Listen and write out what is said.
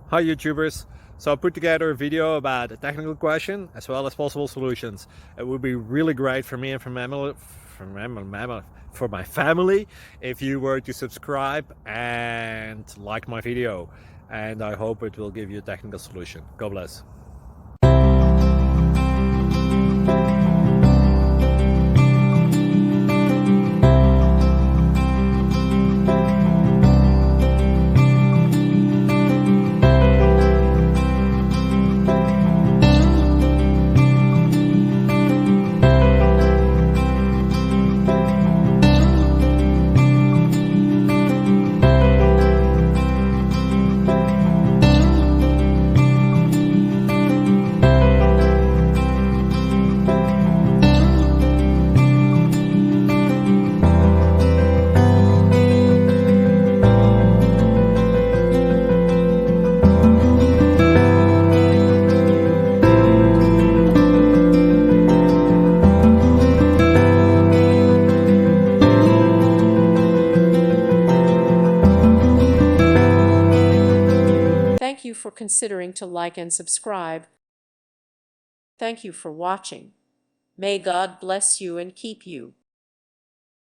Hi YouTubers! So I put together a video about a technical question as well as possible solutions. It would be really great for me and for my family if you were to subscribe and like my video, and I hope it will give you a technical solution. God bless. Thank you for considering to like and subscribe. Thank you for watching. May God bless you and keep you.